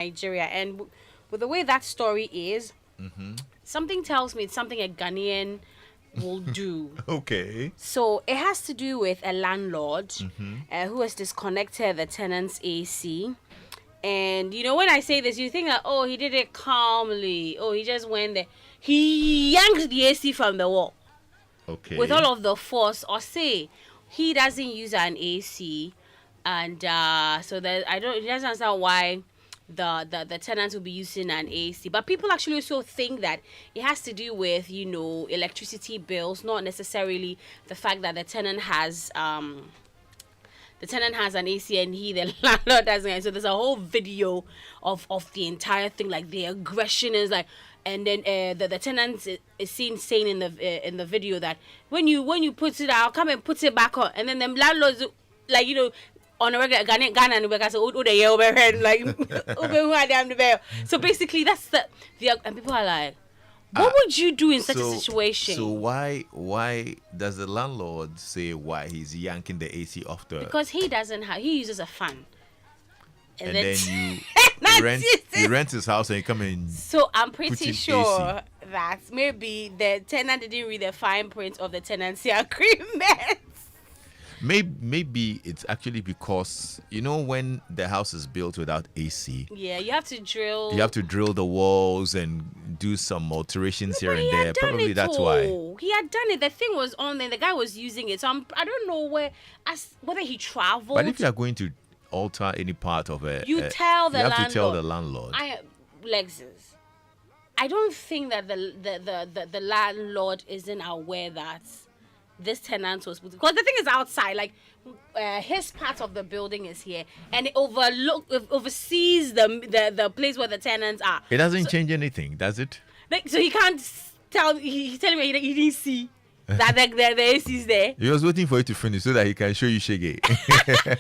Nigeria, and with the way that story is, Mm-hmm. something tells me it's something a Ghanaian will do. Okay. So it has to do with a landlord Mm-hmm. who has disconnected the tenant's AC. And when I say this, you think that, oh, he did it calmly. Oh, he just went there. He yanked the AC from the wall with Okay. all of the force. Or say he doesn't use an AC, and so that I don't. He doesn't understand why the tenants will be using an AC. But people actually also think that it has to do with electricity bills, not necessarily the fact that the tenant has an AC and the landlord doesn't. So there's a whole video of the entire thing, like the aggression is like, and then the tenant is seen saying in the video that when you put it out, come and put it back on, and then the landlords like on a regular Ghana and we say oh the year overhead like who are them the bell. So basically that's the and people are like, what would you do in such a situation? So why does the landlord say why he's yanking the AC off the? Because he uses a fan. And then you That's rent it. you rent his house and you come in. So I'm Put pretty in sure that maybe the tenant didn't read the fine print of the tenancy agreement. Maybe it's actually because when the house is built without AC, Yeah, you have to drill. you have to drill the walls and do some alterations here But and he there. had done Probably it that's all. why. He had done it. The thing was on there. The guy was using it. So I don't know whether he traveled. But if you are going to alter any part of it, You tell the you have landlord. to tell the landlord. Lexis, I don't think that the landlord isn't aware that this tenant was put, because the thing is outside, like his part of the building is here, and it oversees the place where the tenants are. It doesn't change anything, does it? Like, so he can't tell. He's telling me he didn't see that the AC is there. He was waiting for you to finish so that he can show you shaggy.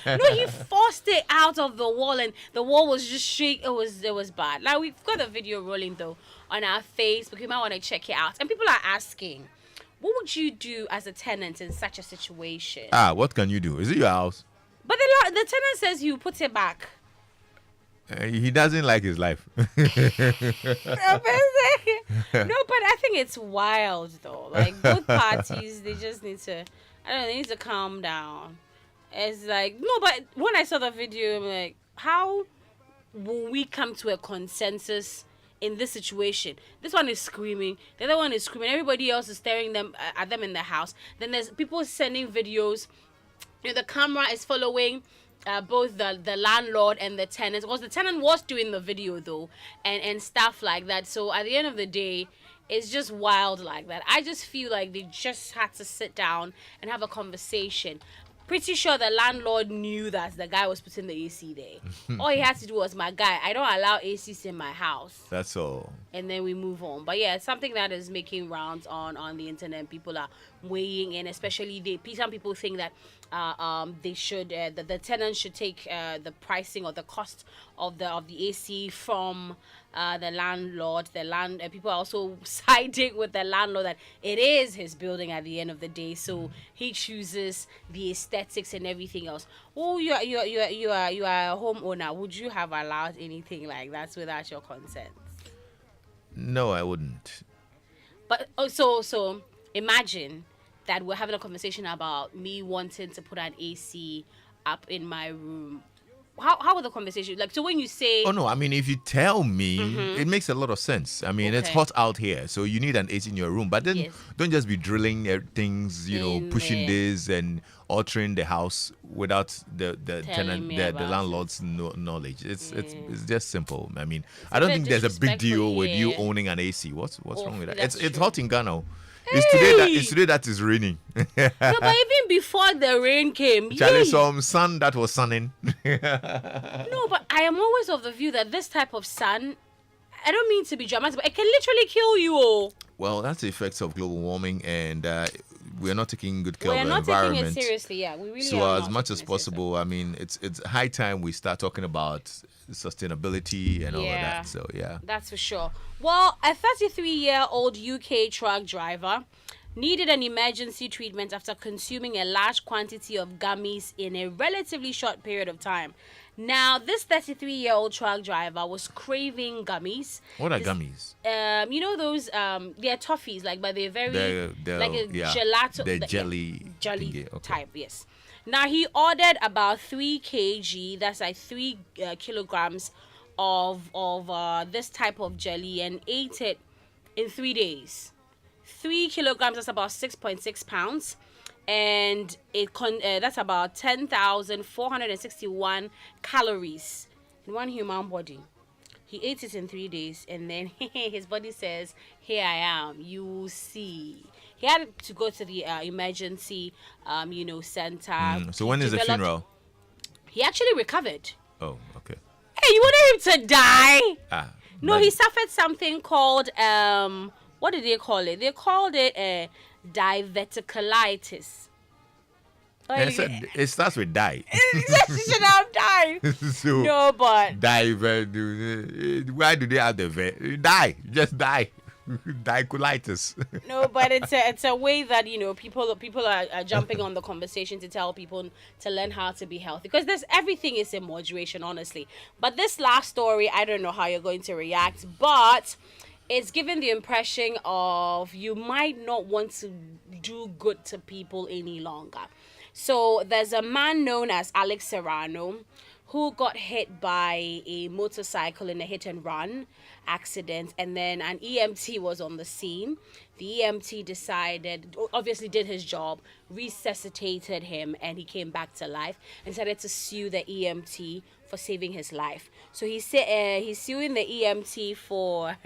No, he forced it out of the wall, and the wall was just shake. It was bad. Like, we've got the video rolling though on our Facebook. You might want to check it out. And people are asking, what would you do as a tenant in such a situation? What can you do? Is it your house? But the tenant says you put it back. He doesn't like his life. No, but I think it's wild though. Like, both parties, they just need to. I don't know. They need to calm down. It's like, no, but when I saw the video, I'm like, how will we come to a consensus in this situation? This one is screaming, the other one is screaming, everybody else is staring at them in the house. Then there's people sending videos. The camera is following both the landlord and the tenant, because the tenant was doing the video though, and stuff like that. So at the end of the day, it's just wild like that. I just feel like they just had to sit down and have a conversation. Pretty sure the landlord knew that the guy was putting the AC there. All he had to do was, my guy, I don't allow ACs in my house. That's all. And then we move on. But yeah, it's something that is making rounds on the internet. People are weighing in, especially some people think that they should the tenant should take the pricing or the cost of the AC from the landlord. People are also siding with the landlord that it is his building at the end of the day, so he chooses the aesthetics and everything else. Oh, you are a homeowner. Would you have allowed anything like that without your consent? No, I wouldn't. But so imagine that we're having a conversation about me wanting to put an AC up in my room. How would the conversation like? So when you say, Oh no, I mean if you tell me, it makes a lot of sense. I mean it's Okay. hot out here, so you need an AC in your room. But then Yes. don't just be drilling things, In pushing there. this and altering the house without the tenant, me the about it. landlord's knowledge. It's just simple. I mean, I a don't bit think there's a big deal disrespectful, with you yeah. owning an AC. What's wrong with that? that's It's true. hot in Ghana. It's Hey! today that is raining. no, but even before the rain came, Charlie, yay! some sun that was sunning. No, but I am always of the view that this type of sun, I don't mean to be dramatic, but it can literally kill you all. Well, that's the effects of global warming, and we're not taking good care We're of the not taking environment. it seriously, yeah. We really So are as not much taking as it seriously. possible, I mean, it's high time we start talking about sustainability and all of Yeah. that. So yeah. That's for sure. Well, a 33-year-old UK truck driver needed an emergency treatment after consuming a large quantity of gummies in a relatively short period of time. Now, this 33-year-old truck driver was craving gummies. What are gummies? You know those they're toffees, like, but they're very like a yeah, gelato, the jelly jelly thingy, okay. type. Yes. Now he ordered about 3 kg. That's like 3 kilograms of this type of jelly and ate it in 3 days. 3 kilograms. That's about 6.6 pounds. And that's about 10,461 calories in one human body. He ate it in 3 days, and then his body says, "Here I am. You will see." He had to go to the emergency, center. So when is the funeral? He actually recovered. Oh, okay. Hey, you wanted him to die? No, but- he suffered something called what did they call it? They called it diverticulitis. It starts with die. He should have died. So No, but die. Why do they have the vet? Die, just die. Diculitis. no, but it's a way that people are jumping on the conversation to tell people to learn how to be healthy, because everything is in moderation, honestly. But this last story, I don't know how you're going to react, but it's given the impression of you might not want to do good to people any longer. So there's a man known as Alex Serrano who got hit by a motorcycle in a hit and run accident, and then an EMT was on the scene. The EMT obviously did his job, resuscitated him, and he came back to life and decided to sue the EMT for saving his life. So he's suing the EMT for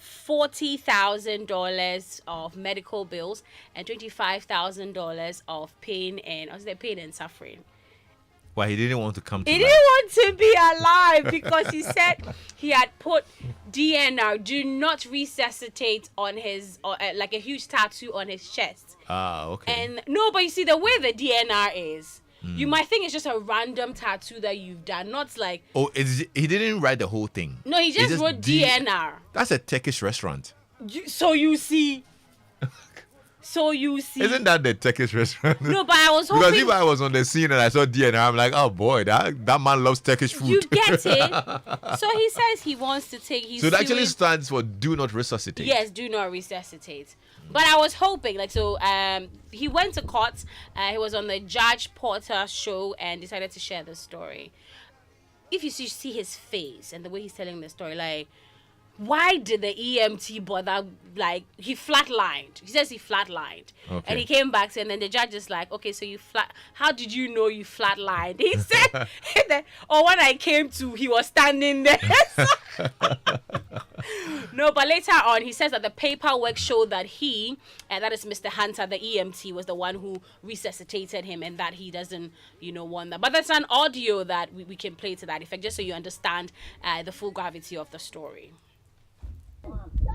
$40,000 of medical bills and $25,000 of pain and suffering. Why he didn't want to come to He life? didn't want to be alive because he said he had put DNR, do not resuscitate, on his like a huge tattoo on his chest. Okay. And no, but you see the way the DNR is, you might think it's just a random tattoo that you've done, not like. Oh, he didn't write the whole thing. No, he just wrote DNR. That's a Turkish restaurant. So you see. Isn't that the Turkish restaurant? No, but I was hoping. Because if I was on the scene and I saw DNA, I'm like, oh boy, that man loves Turkish food. You get it? So he says he wants to take. So it actually stands for do not resuscitate. Yes, do not resuscitate. But I was hoping, he went to court. He was on the Judge Porter show and decided to share the story. If you see his face and the way he's telling the story, like, why did the EMT bother? Like, he flatlined. He says he flatlined. Okay. And he came back, and then the judge is like, okay, so how did you know you flatlined? He said, when I came to, he was standing there. No, but later on, he says that the paperwork showed that that is Mr. Hunter, the EMT, was the one who resuscitated him, and that he doesn't, want that. But that's an audio that we can play to that effect, just so you understand the full gravity of the story.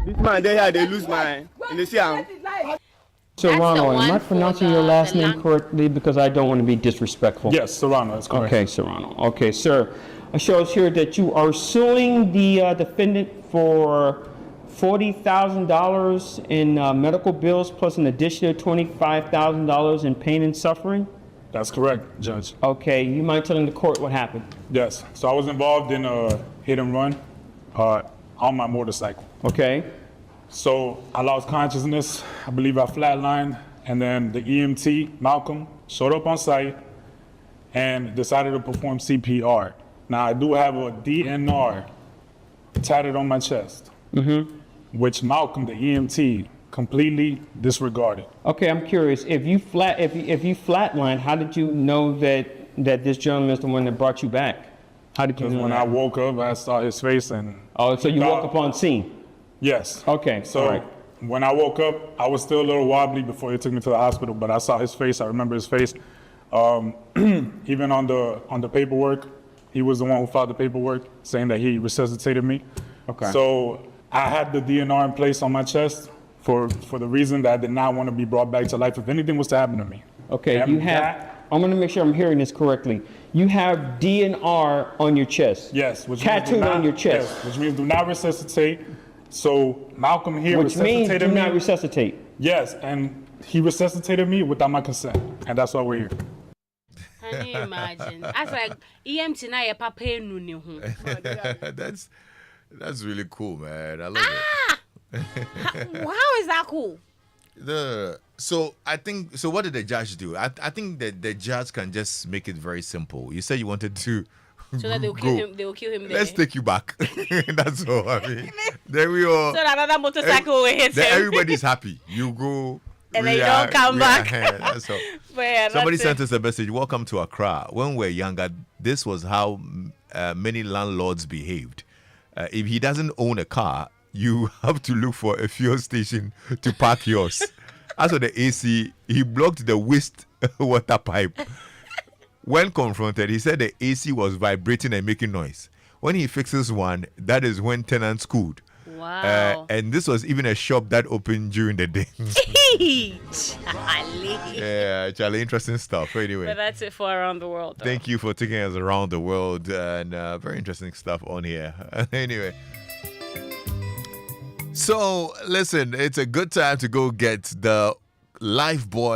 This man they lose mind. And they see him. Serrano, am I one for pronouncing the- your last the name lang- correctly? Because I don't want to be disrespectful. Yes, Serrano, that's correct. Okay, Serrano. Okay, sir. It shows here that you are suing the defendant for $40,000 in medical bills plus an additional $25,000 in pain and suffering. That's correct, Judge. Okay, you mind telling the court what happened? Yes. So I was involved in a hit and run on my motorcycle. Okay. So I lost consciousness. I believe I flatlined, and then the EMT, Malcolm, showed up on site and decided to perform CPR. Now I do have a DNR tatted on my chest, which Malcolm, the EMT, completely disregarded. Okay, I'm curious. If you flatlined, how did you know that this gentleman is the one that brought you back? How did you Because know when that? I woke up, I saw his face and... Oh, so you woke up on scene? Yes. Okay, So all right. when I woke up, I was still a little wobbly before he took me to the hospital, but I saw his face. I remember his face. Even on the paperwork, he was the one who filed the paperwork saying that he resuscitated me. Okay. So I had the DNR in place on my chest for the reason that I did not want to be brought back to life if anything was to happen to me. Okay, And you have, that- I'm going to make sure I'm hearing this correctly. You have DNR on your chest. Yes. Which means Tattooed do not- on your chest. Yes, which means do not resuscitate. So Malcolm here Which means resuscitated do me. not resuscitate. Yes, and he resuscitated me without my consent, and that's why we're here. Can you imagine? I was like, EMT na ye papa enu ni ho. That's really cool, man. I love it. How is that cool? So I think so. What did the judge do? I think that the judge can just make it very simple. You said you wanted to. So that they will kill him. They will kill him there. Let's take you back. That's all. I mean, then we all. So that another motorcycle will hit Then him. everybody's happy. You go. And then you don't come back. That's all. But yeah, Somebody that's sent it. us a message. Welcome to Accra. When we were younger, this was how many landlords behaved. If he doesn't own a car, you have to look for a fuel station to park yours. As for the AC, he blocked the waste water pipe. When confronted, he said the AC was vibrating and making noise. When he fixes one, that is when tenants cooled. Wow. And this was even a shop that opened during the day. Charlie. Yeah, Charlie, interesting stuff. Anyway. But that's it for Around the World. Though. Thank you for taking us around the world and very interesting stuff on here. Anyway. So, listen, it's a good time to go get the Life Boy